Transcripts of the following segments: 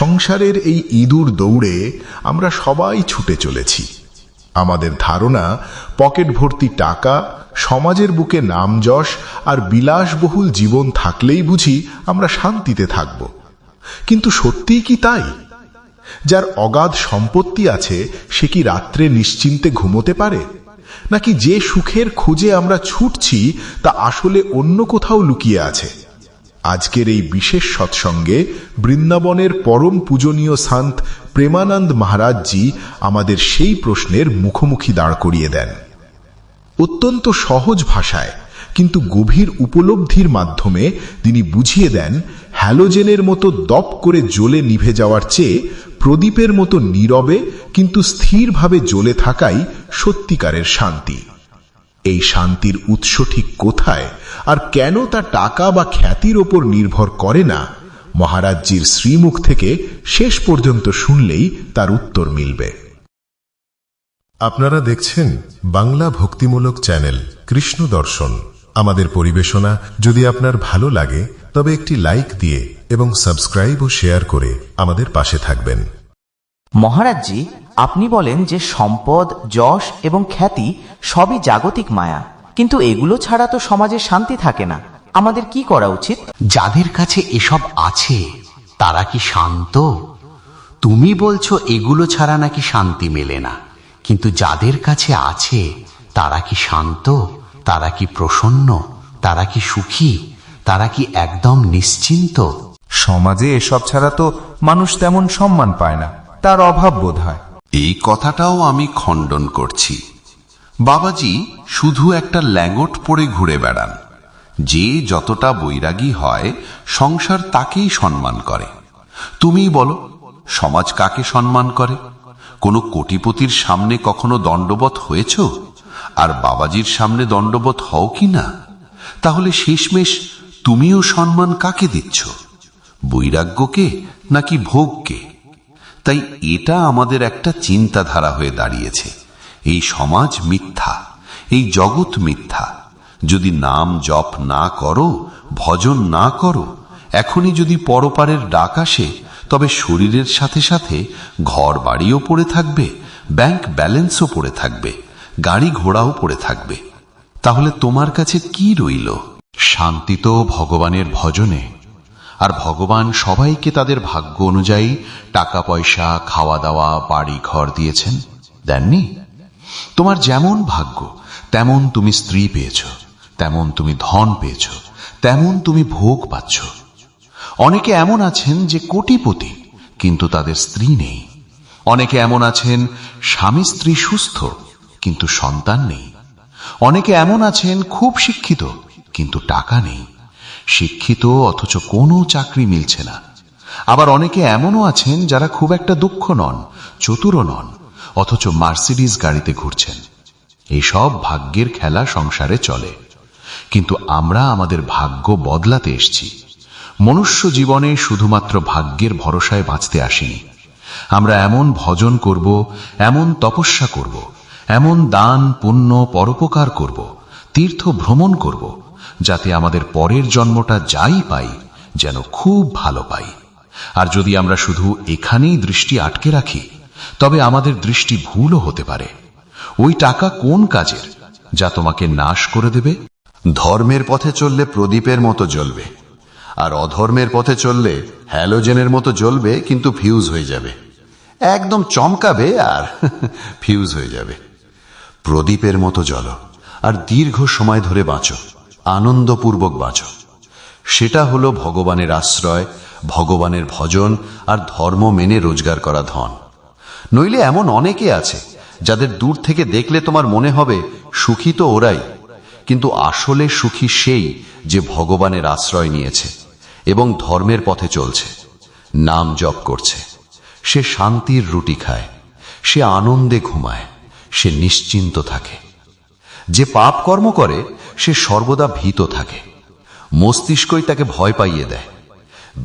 সংসারের এই ইঁদুর দৌড়ে আমরা সবাই ছুটে চলেছি। আমাদের ধারণা পকেট ভর্তি টাকা, সমাজের বুকে নামযশ আর বিলাসবহুল জীবন থাকলেই বুঝি আমরা শান্তিতে থাকব। কিন্তু সত্যিই কি তাই? যার অগাধ সম্পত্তি আছে সে কি রাত্রে নিশ্চিন্তে ঘুমোতে পারে? নাকি যে সুখের খোঁজে আমরা ছুটছি তা আসলে অন্য কোথাও লুকিয়ে আছে? আজকের এই বিশেষ সৎসঙ্গে বৃন্দাবনের পরম পূজনীয় সন্ত প্রেমানন্দ মহারাজজি আমাদের সেই প্রশ্নের মুখোমুখি দাঁড় করিয়ে দেন। অত্যন্ত সহজ ভাষায় কিন্তু গভীর উপলব্ধির মাধ্যমে তিনি বুঝিয়ে দেন, হ্যালোজেনের মতো দপ করে জ্বলে নিভে যাওয়ার চেয়ে প্রদীপের মতো নীরবে কিন্তু স্থিরভাবে জ্বলে থাকাই সত্যিকারের শান্তি। এই শান্তির উৎস ঠিক কোথায় আর কেন তা টাকা বা খ্যাতির ওপর নির্ভর করে না, মহারাজজির শ্রীমুখ থেকে শেষ পর্যন্ত শুনলেই তার উত্তর মিলবে। আপনারা দেখছেন বাংলা ভক্তিমূলক চ্যানেল কৃষ্ণ দর্শন। আমাদের পরিবেশনা যদি আপনার ভালো লাগে তবে একটি লাইক দিয়ে এবং সাবস্ক্রাইব ও শেয়ার করে আমাদের পাশে থাকবেন। মহারাজজি, আপনি বলেন যে সম্পদ, যশ এবং খ্যাতি সবই জাগতিক মায়া, কিন্তু এগুলো ছাড়া তো সমাজে শান্তি থাকে না। আমাদের কি করা উচিত? যাদের কাছে এসব আছে তারা কি শান্ত? তুমি বলছো এগুলো ছাড়া নাকি শান্তি মেলে না, কিন্তু যাদের কাছে আছে তারা কি শান্ত? তারা কি প্রসন্ন? তারা কি সুখী? তারা কি একদম নিশ্চিন্ত? সমাজে এসব ছাড়া তো মানুষ তেমন সম্মান পায় না, তার অভাব বোধ হয়। এই কথাটাও আমি খণ্ডন করছি। বাবাজি শুধু একটা ল্যাঙ্গট পরে ঘুরে বেড়ান। যে যতটা বৈরাগী হয় সংসার তাকেই সম্মান করে। তুমিই বলো, সমাজ কাকে সম্মান করে? কোনো কোটিপতির সামনে কখনো দণ্ডবত হয়েছ? আর বাবাজির সামনে দণ্ডবত হও কি না? তাহলে শেষমেশ তুমিও সম্মান কাকে দিচ্ছ? বৈরাগ্যকে নাকি ভোগকে? তাই এটা আমাদের একটা চিন্তাধারা হয়ে দাঁড়িয়েছে। এই সমাজ মিথ্যা, এই জগৎ মিথ্যা। যদি নাম জপ না করো, ভজন না করো, এখনই যদি পরপারের ডাক আসে, তবে শরীরের সাথে সাথে ঘর বাড়িও পড়ে থাকবে, ব্যাংক ব্যালেন্সও পড়ে থাকবে, গাড়ি ঘোড়াও পড়ে থাকবে। তাহলে তোমার কাছে কি রইল? শান্তি তো ভগবানের ভজনে। আর ভগবান সবাইকে তাদের ভাগ্য অনুযায়ী টাকা পয়সা, খাওয়া দাওয়া, বাড়ি ঘর দিয়েছেন, দেননি? তোমার যেমন ভাগ্য তেমন তুমি স্ত্রী পেয়েছ, তেমন তুমি ধন পেয়েছ, তেমন তুমি ভোগ পাচ্ছ। অনেকে এমন আছেন যে কোটিপতি, কিন্তু তাদের স্ত্রী নেই। অনেকে এমন আছেন স্বামী স্ত্রী সুস্থ, কিন্তু সন্তান নেই। অনেকে এমন আছেন খুব শিক্ষিত, কিন্তু টাকা নেই। শিক্ষিত অথচ কোনো চাকরি মিলছে না। আবার অনেকে এমনও আছেন যারা খুব একটা দক্ষ নন, চতুরও নন, অথচ মার্সিডিজ গাড়িতে ঘুরছেন। এই সব ভাগ্যের খেলা সংসারে চলে। কিন্তু আমরা আমাদের ভাগ্য বদলাতে এসেছি। মনুষ্য জীবনে শুধুমাত্র ভাগ্যের ভরসায় বাঁচতে আসিনি। আমরা এমন ভজন করব, এমন তপস্যা করব, এমন দান পুণ্য পরোপকার করব, তীর্থ ভ্রমণ করব, যাতে আমাদের পরের জন্মটা যাই পাই যেন খুব ভালো পাই। আর যদি আমরা শুধু এখানেই দৃষ্টি আটকে রাখি, তবে আমাদের দৃষ্টি ভুলও হতে পারে। ওই টাকা কোন কাজের, যা তোমাকে নাশ করে দেবে? ধর্মের পথে চললে প্রদীপের মতো জ্বলবে, আর অধর্মের পথে চললে হ্যালোজেনের মতো জ্বলবে, কিন্তু ফিউজ হয়ে যাবে। একদম চমকাবে আর ফিউজ হয়ে যাবে। প্রদীপের মতো জ্বলো আর দীর্ঘ সময় ধরে বাঁচো, আনন্দপূর্বক বাঁচো। সেটা হলো ভগবানের আশ্রয়, ভগবানের ভজন আর ধর্ম মেনে রোজগার করা ধন। নইলে এমন অনেকে আছে যাদের দূর থেকে দেখলে তোমার মনে হবে সুখী তো ওরাই, কিন্তু আসলে সুখী সেই যে ভগবানের আশ্রয় নিয়েছে এবং ধর্মের পথে চলছে, নাম জপ করছে। সে শান্তির রুটি খায়, সে আনন্দে ঘুমায়, সে নিশ্চিন্ত থাকে। যে পাপ কর্ম করে সে সর্বদা ভীত থাকে, মস্তিষ্কই তাকে ভয় পাইয়ে দেয়।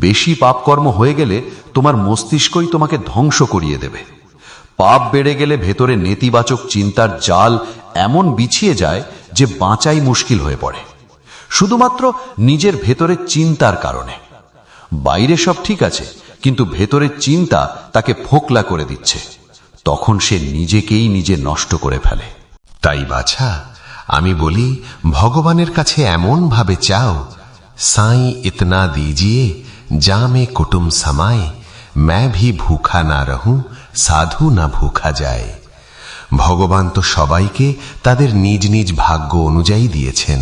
বেশি পাপ কর্ম হয়ে গেলে তোমার মস্তিষ্কই তোমাকে ধ্বংস করিয়ে দেবে। পাপ বেড়ে গেলে ভেতরে নেতিবাচক চিন্তার জাল এমন বিছিয়ে যায় যে বাঁচাই মুশকিল হয়ে পড়ে, শুধুমাত্র নিজের ভেতরে চিন্তার কারণে। বাইরে সব ঠিক আছে, কিন্তু ভেতরের চিন্তা তাকে ফোকলা করে দিচ্ছে। তখন সে নিজেকেই নিজে নষ্ট করে ফেলে। তাই বাছা, আমি বলি ভগবানের কাছে এমন ভাবে চাও, সাই ইতনা দীজিয়ে জামে কুটুম সমায়, मैं भी ভুখা না रहूं সাধু না ভুখা যায়। ভগবান তো সবাইকে তাদের নিজ নিজ ভাগ্য অনুযায়ী দিয়েছেন।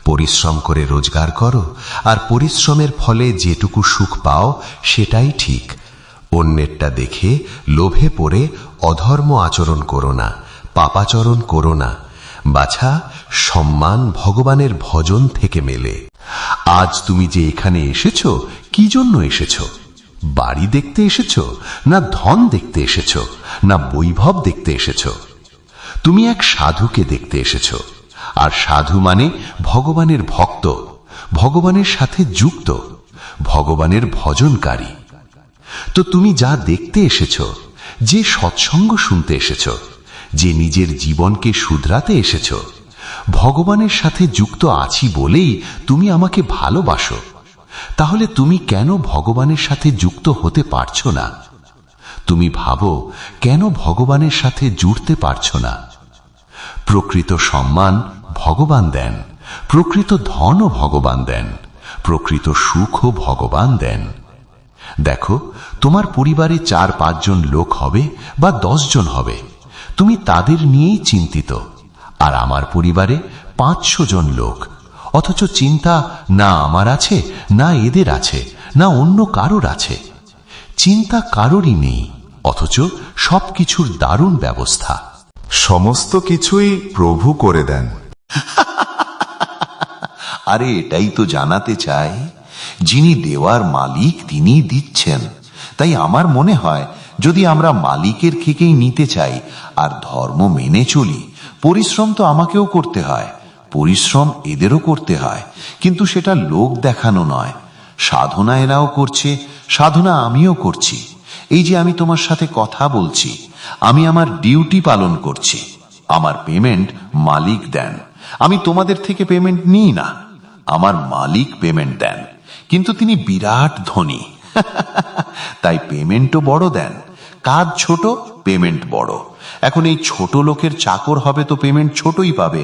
পরিশ্রম করে রোজগার করো, আর পরিশ্রমের ফলে যেটুকু সুখ পাও সেটাই ঠিক। অন্যেরটা দেখে লোভে পড়ে অধর্ম আচরণ করো না, পাপাচরণ করো না। বাছা, সম্মান ভগবানের ভজন থেকে মেলে। আজ তুমি যে এখানে এসেছো, কি জন্য এসেছো? বাড়ি দেখতে এসেছো, না ধন দেখতে এসেছো, না বৈভব দেখতে এসেছো? তুমি এক সাধুকে দেখতে এসেছো, আর সাধু মানে ভগবানের ভক্ত, ভগবানের সাথে যুক্ত, ভগবানের ভজনকারী। তো তুমি যা দেখতে এসেছো, যে সৎসঙ্গ শুনতে এসেছো, যে নিজের জীবনকে শুধরাতে এসেছো, ভগবানের সাথে যুক্ত আছি বলেই তুমি আমাকে ভালোবাসো। তাহলে তুমি কেন ভগবানের সাথে যুক্ত হতে পারছো না? তুমি ভাবো কেন ভগবানের সাথে জুড়তে পারছো না? প্রকৃত সম্মান ভগবান দেন, প্রকৃত ধনও ভগবান দেন, প্রকৃত সুখও ভগবান দেন। দেখো, তোমার পরিবারে 4-5 জন লোক হবে বা 10 জন হবে, তুমি তাদের নিয়েই চিন্তিত। আর আমার পরিবারে 500 জন লোক, অথচ চিন্তা না আমার আছে, না এদের আছে, না অন্য কারোর আছে। চিন্তা কারোরই নেই, অথচ সবকিছুর দারুণ ব্যবস্থা। সমস্ত কিছুই প্রভু করে দেন। আরে এটাই তো জানাতে চাই, যিনি দেওয়ার মালিক তিনি দিচ্ছেন। তাই আমার মনে হয় যদি আমরা মালিকের থেকেই নিতে চাই আর ধর্ম মেনে চলি, পরিশ্রম তো আমাকেও করতে হয়, পরিশ্রম এদেরও করতে হয়, কিন্তু সেটা লোক দেখানো নয়। সাধনা এরাও করছে, সাধনা আমিও করছি। এই যে আমি তোমার সাথে কথা বলছি, আমি আমার ডিউটি পালন করছি। আমার পেমেন্ট মালিক দেন, আমি তোমাদের থেকে পেমেন্ট নিই না। আমার মালিক পেমেন্ট দেন, কিন্তু তিনি বিরাট ধনী, তাই পেমেন্টও বড় দেন। কাজ ছোট, পেমেন্ট বড়। এখন এই ছোট লোকের চাকর হবে তো পেমেন্ট ছোটই পাবে,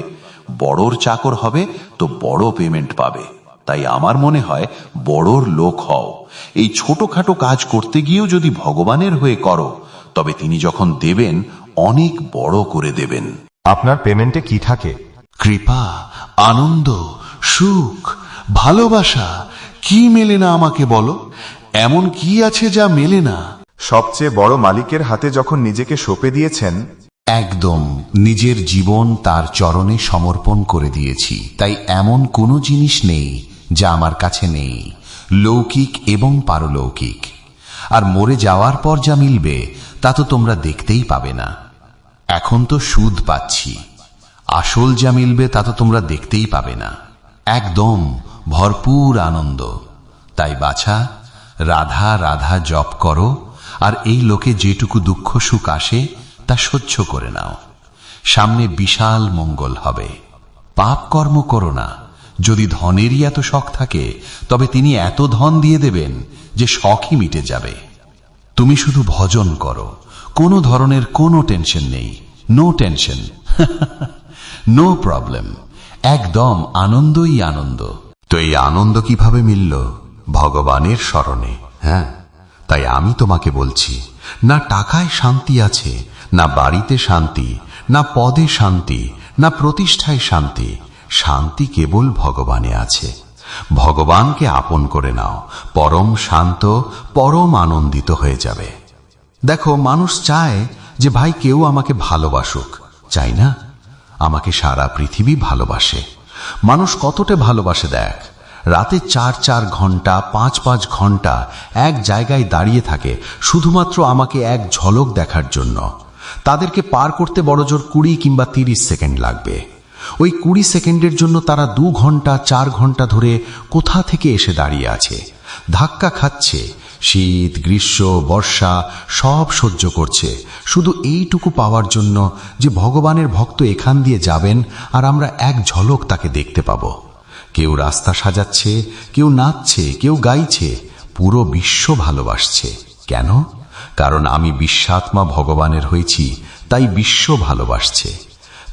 বড়র চাকর হবে তো বড় পেমেন্ট পাবে। তাই আমার মনে হয় বড়র লোক হও। এই ছোটখাটো কাজ করতে গিয়েও যদি ভগবানের হয়ে করো, তবে তিনি যখন দেবেন অনেক বড় করে দেবেন। আপনার পেমেন্টে কি থাকে? কৃপা, আনন্দ, সুখ, ভালোবাসা। কি মেলে না আমাকে বলো? এমন কি আছে যা মেলে না? সবচেয়ে বড় মালিকের হাতে যখন নিজেকে সঁপে দিয়েছেন, একদম নিজের জীবন তার চরণে সমর্পণ করে দিয়েছি। তাই এমন কোনো জিনিস নেই যা আমার কাছে নেই, লৌকিক এবং পারলৌকিক। আর মরে যাওয়ার পর যা মিলবে তা তো তোমরা দেখতেই পাবে না। এখন তো সুদ পাচ্ছি, আসল যা মিলবে তা তো তোমরা দেখতেই পাবে না। একদম ভরপুর আনন্দ। তাই বাছা, রাধা রাধা জপ করো, আর এই লোকে যেটুকু দুঃখ সুখ আসে তা সহ্য করে নাও। সামনে বিশাল মঙ্গল হবে। পাপ কর্ম করো না। যদি ধনেরই এত শখ থাকে, তবে তিনি এত ধন দিয়ে দেবেন যে শখই মিটে যাবে। তুমি শুধু ভজন করো, কোনো ধরনের কোনো টেনশন নেই, নো টেনশন, নো প্রবলেম, একদম আনন্দই আনন্দ। তো এই আনন্দ কিভাবে মিলল? ভগবানের স্মরণে। হ্যাঁ, তাই আমি তোমাকে বলছি, না টাকায় শান্তি আছে, না বাড়িতে শান্তি, না পদে শান্তি, না প্রতিষ্ঠায় শান্তি। শান্তি কেবল ভগবানে আছে। ভগবানকে আপন করে নাও, পরম শান্ত, পরম আনন্দিত হয়ে যাবে। দেখো, মানুষ চায় যে ভাই কেউ আমাকে ভালোবাসুক, চাই না? আমাকে সারা পৃথিবী ভালোবাসে। মানুষ কতটা ভালোবাসে দেখ, রাতে 4-4 ঘন্টা, 5-5 ঘন্টা এক জায়গায় দাঁড়িয়ে থাকে শুধুমাত্র আমাকে এক ঝলক দেখার জন্য। তাদেরকে পার করতে বড়জোর 20 কিংবা 30 সেকেন্ড লাগবে। ওই 20 সেকেন্ডের জন্য তারা 2 ঘন্টা 4 ঘন্টা ধরে কোথা থেকে এসে দাঁড়িয়ে আছে, ধাক্কা খাচ্ছে, শীত, গ্রীষ্ম, বর্ষা সব সহ্য করছে, শুধু এইটুকু পাওয়ার জন্য যে ভগবানের ভক্ত এখান দিয়ে যাবেন আর আমরা এক ঝলক তাকে দেখতে পাবো। কেউ রাস্তা সাজাচ্ছে, কেউ নাচছে, কেউ গাইছে, পুরো বিশ্ব ভালোবাসছে। কেন? কারণ আমি বিশ্বাত্মা ভগবানের হয়েছি, তাই বিশ্ব ভালোবাসছে।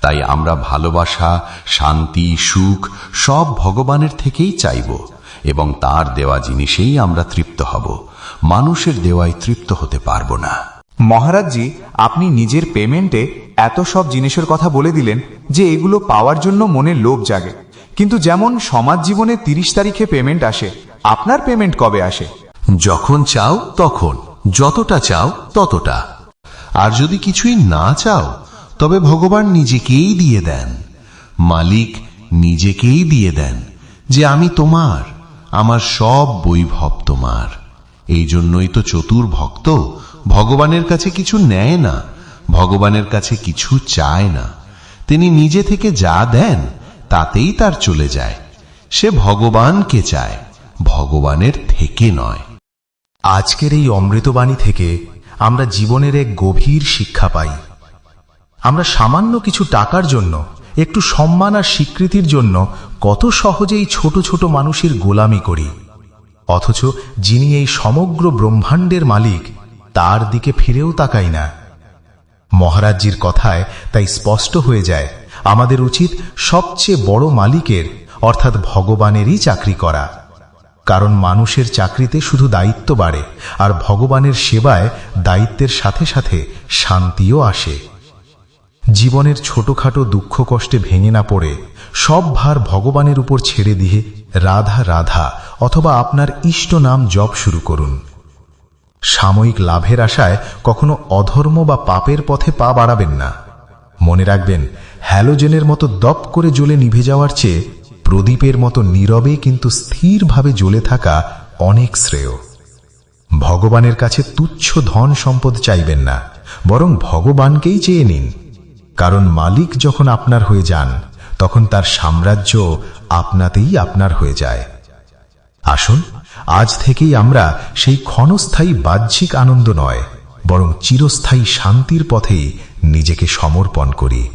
তাই আমরা ভালোবাসা, শান্তি, সুখ সব ভগবানের থেকেই চাইব এবং তার দেওয়া জিনিসেই আমরা তৃপ্ত হব। মানুষের দেওয়ায় তৃপ্ত হতে পারবো না। মহারাজজি, আপনি নিজের পেমেন্টে এত সব জিনিসের কথা বলে দিলেন যে এগুলো পাওয়ার জন্য মনে লোভ জাগে। কিন্তু যেমন সমাজ জীবনে 30 তারিখে পেমেন্ট আসে, আপনার পেমেন্ট কবে আসে? যখন চাও তখন, যতটা চাও ততটা। আর যদি কিছুই না চাও তবে ভগবান নিজেকেই দিয়ে দেন। মালিক নিজেকেই দিয়ে দেন যে আমি তোমার, আমার সব বৈভব তোমার। এই জন্যই তো চতুর ভক্ত ভগবানের কাছে কিছু নেয় না, ভগবানের কাছে কিছু চায় না। তিনি নিজে থেকে যা দেন তাতেই তার চলে যায়। সে ভগবানকে চায়, ভগবানের থেকে নয়। আজকের এই অমৃতবাণী থেকে আমরা জীবনের এক গভীর শিক্ষা পাই। আমরা সামান্য কিছু টাকার জন্য, একটু সম্মান আর স্বীকৃতির জন্য কত সহজেই ছোট ছোট মানুষের গোলামি করি, অথচ যিনি এই সমগ্র ব্রহ্মাণ্ডের মালিক তার দিকে ফিরেও তাকাই না। মহারাজজির কথায় তাই স্পষ্ট হয়ে যায় আমাদের উচিত সবচেয়ে বড় মালিকের অর্থাৎ ভগবানেরই চাকরি করা। কারণ মানুষের চাকরিতে শুধু দায়িত্ব বাড়ে, আর ভগবানের সেবায় দায়িত্বের সাথে সাথে শান্তিও আসে। জীবনের ছোটখাটো দুঃখ কষ্টে ভেঙে না পড়ে সব ভার ভগবানের উপর ছেড়ে দিয়ে রাধা রাধা অথবা আপনার ইষ্ট নাম জপ শুরু করুন। সাময়িক লাভের আশায় কখনো অধর্ম বা পাপের পথে পা বাড়াবেন না। মনে রাখবেন, হ্যালোজেনের মতো দপ করে জ্বলে নিভে যাওয়ার চেয়ে প্রদীপের মতো নীরবে কিন্তু স্থিরভাবে জ্বলে থাকা অনেক শ্রেয়। ভগবানের কাছে তুচ্ছ ধন সম্পদ চাইবেন না, বরং ভগবানকেই চেয়ে নিন। কারণ মালিক যখন আপনার হয়ে যান তখন তার সাম্রাজ্য আপনাতেই আপনার হয়ে যায়। আসুন, আজ থেকেই আমরা সেই ক্ষণস্থায়ী বাহ্যিক আনন্দ নয়, বরং চিরস্থায়ী শান্তির পথেই নিজেকে সমর্পণ করি।